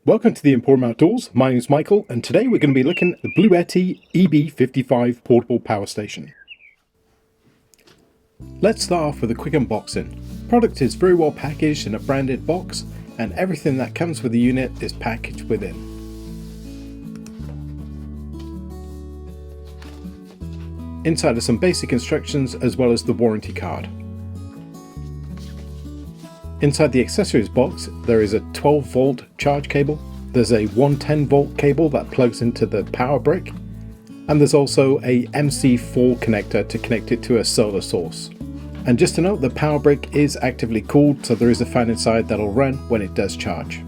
Welcome to the Emporium Outdoors. My name is Michael, and today we're going to be looking at the BLUETTI EB55 portable power station. Let's start off with a quick unboxing. The product is very well packaged in a branded box, and everything that comes with the unit is packaged within. Inside are some basic instructions as well as the warranty card. Inside the accessories box there is a 12 volt charge cable, there's a 110 volt cable that plugs into the power brick, and there's also a MC4 connector to connect it to a solar source. And just to note, the power brick is actively cooled, so there is a fan inside that'll run when it does charge.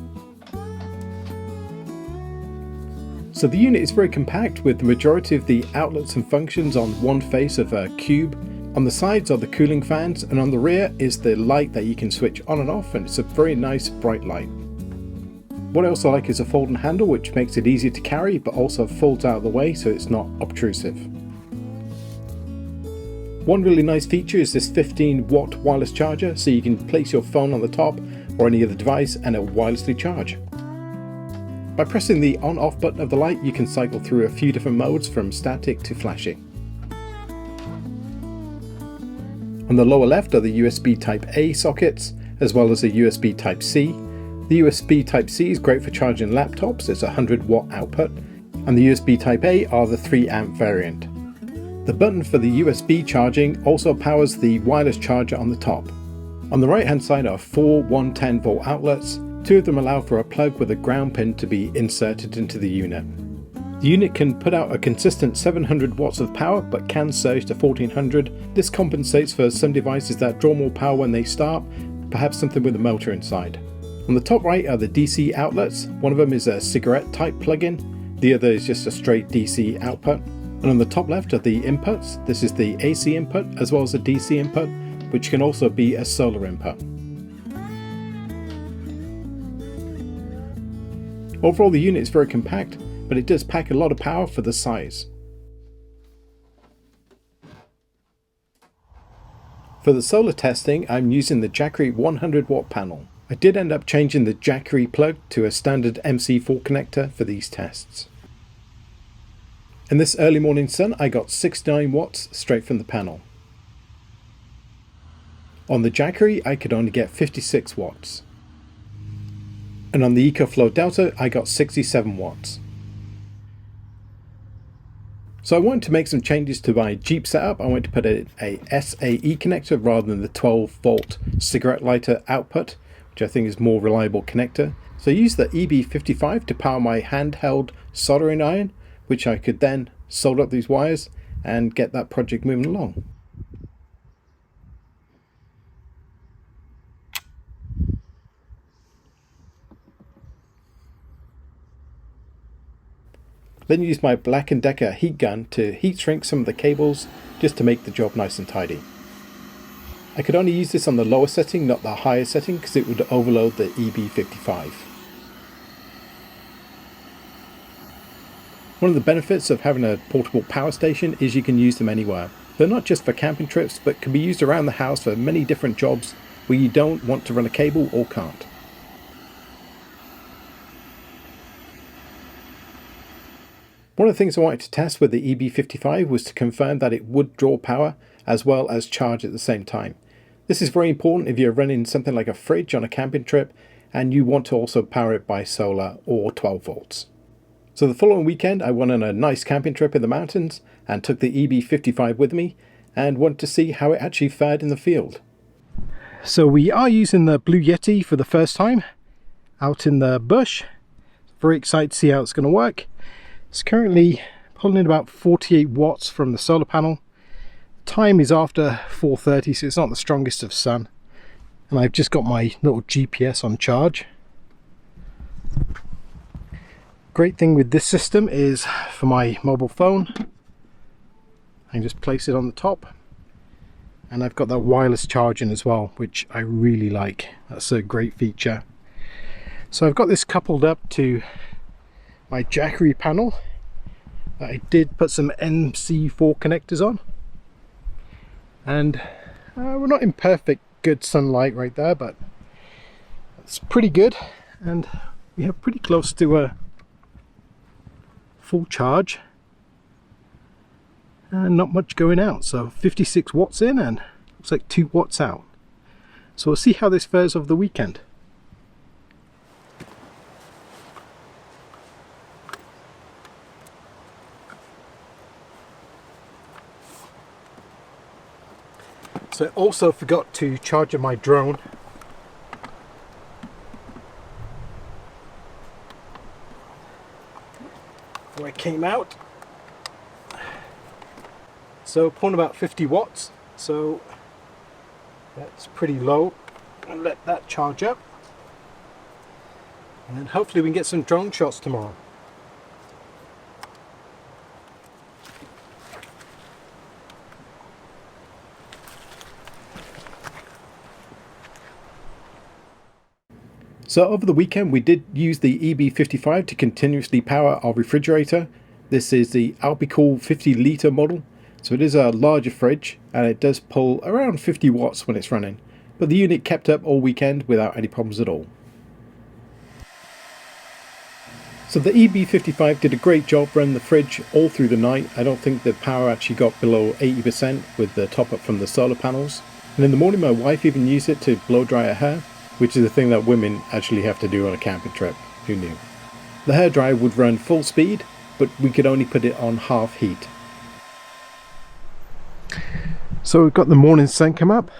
So the unit is very compact, with the majority of the outlets and functions on one face of a cube. On the sides are the cooling fans, and on the rear is the light that you can switch on and off, and it's a very nice bright light. What I also like is a folding handle, which makes it easier to carry but also folds out of the way so it's not obtrusive. One really nice feature is this 15 watt wireless charger, so you can place your phone on the top or any other device and it'll wirelessly charge. By pressing the on off button of the light, you can cycle through a few different modes from static to flashing. On the lower left are the USB Type-A sockets, as well as a USB Type-C. The USB Type-C is great for charging laptops, it's a 100 watt output, and the USB Type-A are the 3 amp variant. The button for the USB charging also powers the wireless charger on the top. On the right hand side are 4 110 volt outlets, 2 of them allow for a plug with a ground pin to be inserted into the unit. The unit can put out a consistent 700 watts of power but can surge to 1400. This compensates for some devices that draw more power when they start, perhaps something with a motor inside. On the top right are the DC outlets. One of them is a cigarette type plug-in, the other is just a straight DC output. And on the top left are the inputs. This is the AC input as well as a DC input, which can also be a solar input. Overall, the unit is very compact, but it does pack a lot of power for the size. For the solar testing, I'm using the Jackery 100 watt panel. I did end up changing the Jackery plug to a standard MC4 connector for these tests. In this early morning sun, I got 69 watts straight from the panel. On the Jackery, I could only get 56 watts. And on the EcoFlow Delta, I got 67 watts. So I wanted to make some changes to my Jeep setup. I wanted to put a SAE connector rather than the 12 volt cigarette lighter output, which I think is more reliable connector. So I used the EB55 to power my handheld soldering iron, which I could then solder up these wires and get that project moving along. Then use my Black & Decker heat gun to heat shrink some of the cables just to make the job nice and tidy. I could only use this on the lower setting, not the higher setting, because it would overload the EB55. One of the benefits of having a portable power station is you can use them anywhere. They're not just for camping trips, but can be used around the house for many different jobs where you don't want to run a cable or can't. One of the things I wanted to test with the EB55 was to confirm that it would draw power as well as charge at the same time. This is very important if you're running something like a fridge on a camping trip and you want to also power it by solar or 12 volts. So the following weekend I went on a nice camping trip in the mountains and took the EB55 with me and wanted to see how it actually fared in the field. So we are using the BLUETTI for the first time out in the bush. Very excited to see how it's going to work. It's currently pulling in about 48 watts from the solar panel. Time is after 4:30, so it's not the strongest of sun. And I've just got my little GPS on charge. Great thing with this system is for my mobile phone, I can just place it on the top. And I've got that wireless charging as well, which I really like. That's a great feature. So I've got this coupled up to my Jackery panel. I did put some MC4 connectors on, and we're not in perfect good sunlight right there, but it's pretty good. And we have pretty close to a full charge and not much going out, so 56 watts in and looks like 2 watts out. So we'll see how this fares over the weekend. So I also forgot to charge my drone. Before I came out. So pulling about 50 watts, so that's pretty low. I'll let that charge up. And then hopefully we can get some drone shots tomorrow. So over the weekend we did use the EB55 to continuously power our refrigerator. This is the Rubicon 50 litre model, so it is a larger fridge and it does pull around 50 watts when it's running. But the unit kept up all weekend without any problems at all. So the EB55 did a great job running the fridge all through the night. I don't think the power actually got below 80% with the top up from the solar panels. And in the morning my wife even used it to blow dry her hair, which is a thing that women actually have to do on a camping trip. Who knew? The hairdryer would run full speed, but we could only put it on half heat. So we've got the morning sun come up.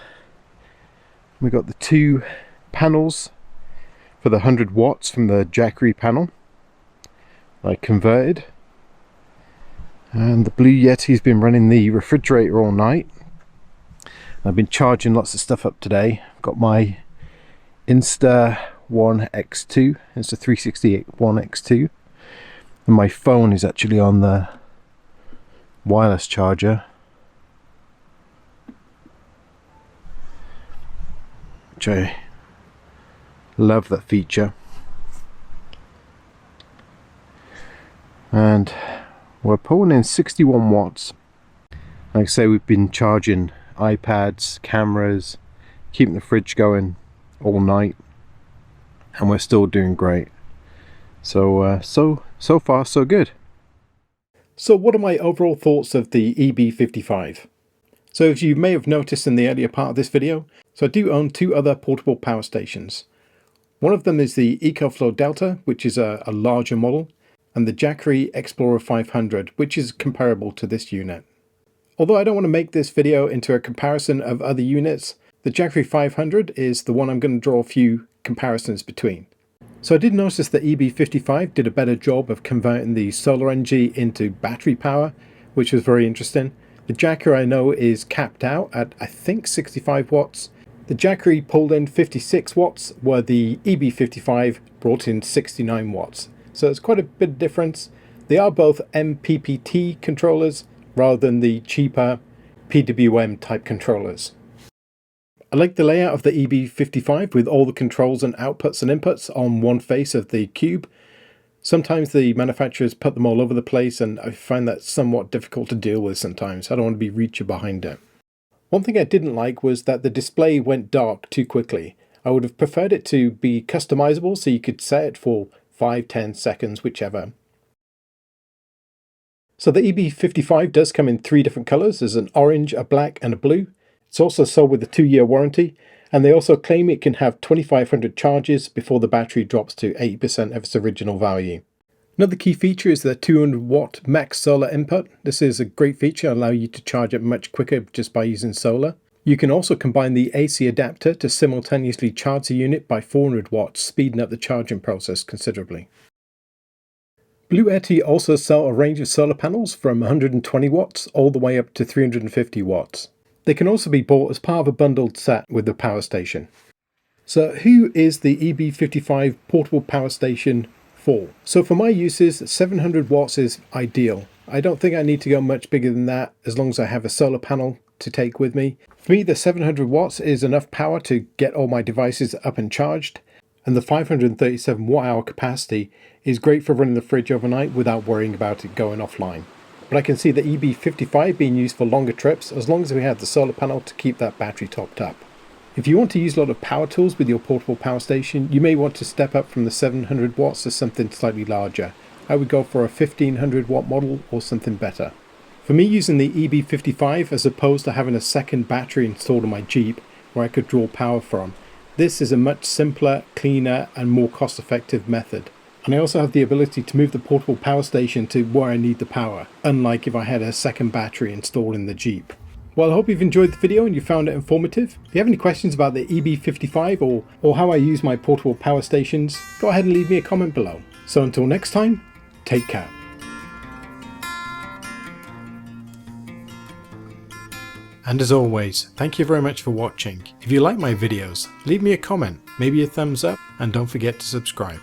We've got the 2 panels for the 100 watts from the Jackery panel I converted. And the BLUETTI's been running the refrigerator all night. I've been charging lots of stuff up today. I've got my Insta1 X2, it's a 368 One X2, and my phone is actually on the wireless charger, which I love that feature. And we're pulling in 61 watts. Like I say, we've been charging iPads, cameras, keeping the fridge going all night, and we're still doing great. So so far so good. So what are my overall thoughts of the EB55? So as you may have noticed in the earlier part of this video, so I do own 2 other portable power stations. One of them is the EcoFlow Delta, which is a larger model, and the Jackery Explorer 500, which is comparable to this unit. Although I don't want to make this video into a comparison of other units, the Jackery 500 is the one I'm going to draw a few comparisons between. So I did notice that EB55 did a better job of converting the solar energy into battery power, which was very interesting. The Jackery I know is capped out at I think 65 watts. The Jackery pulled in 56 watts, where the EB55 brought in 69 watts. So it's quite a bit of difference. They are both MPPT controllers rather than the cheaper PWM type controllers. I like the layout of the EB55 with all the controls and outputs and inputs on one face of the cube. Sometimes the manufacturers put them all over the place and I find that somewhat difficult to deal with sometimes. I don't want to be reaching behind it. One thing I didn't like was that the display went dark too quickly. I would have preferred it to be customizable so you could set it for 5, 10 seconds, whichever. So the EB55 does come in 3 different colours. There's an orange, a black and a blue. It's also sold with a 2-year warranty, and they also claim it can have 2500 charges before the battery drops to 80% of its original value. Another key feature is the 200 watt max solar input. This is a great feature, allow you to charge it much quicker just by using solar. You can also combine the AC adapter to simultaneously charge the unit by 400 watts, speeding up the charging process considerably. BLUETTI also sell a range of solar panels from 120 watts all the way up to 350 watts. They can also be bought as part of a bundled set with the power station. So who is the EB55 portable power station for? So for my uses, 700 watts is ideal. I don't think I need to go much bigger than that as long as I have a solar panel to take with me. For me, the 700 watts is enough power to get all my devices up and charged, and the 537 watt hour capacity is great for running the fridge overnight without worrying about it going offline. But I can see the EB55 being used for longer trips as long as we have the solar panel to keep that battery topped up. If you want to use a lot of power tools with your portable power station, you may want to step up from the 700 watts to something slightly larger. I would go for a 1500 watt model or something better. For me, using the EB55 as opposed to having a second battery installed on my Jeep where I could draw power from, this is a much simpler, cleaner and more cost-effective method. And I also have the ability to move the portable power station to where I need the power, unlike if I had a second battery installed in the Jeep. Well, I hope you've enjoyed the video and you found it informative. If you have any questions about the EB55 or how I use my portable power stations, go ahead and leave me a comment below. So until next time, take care. And as always, thank you very much for watching. If you like my videos, leave me a comment, maybe a thumbs up, and don't forget to subscribe.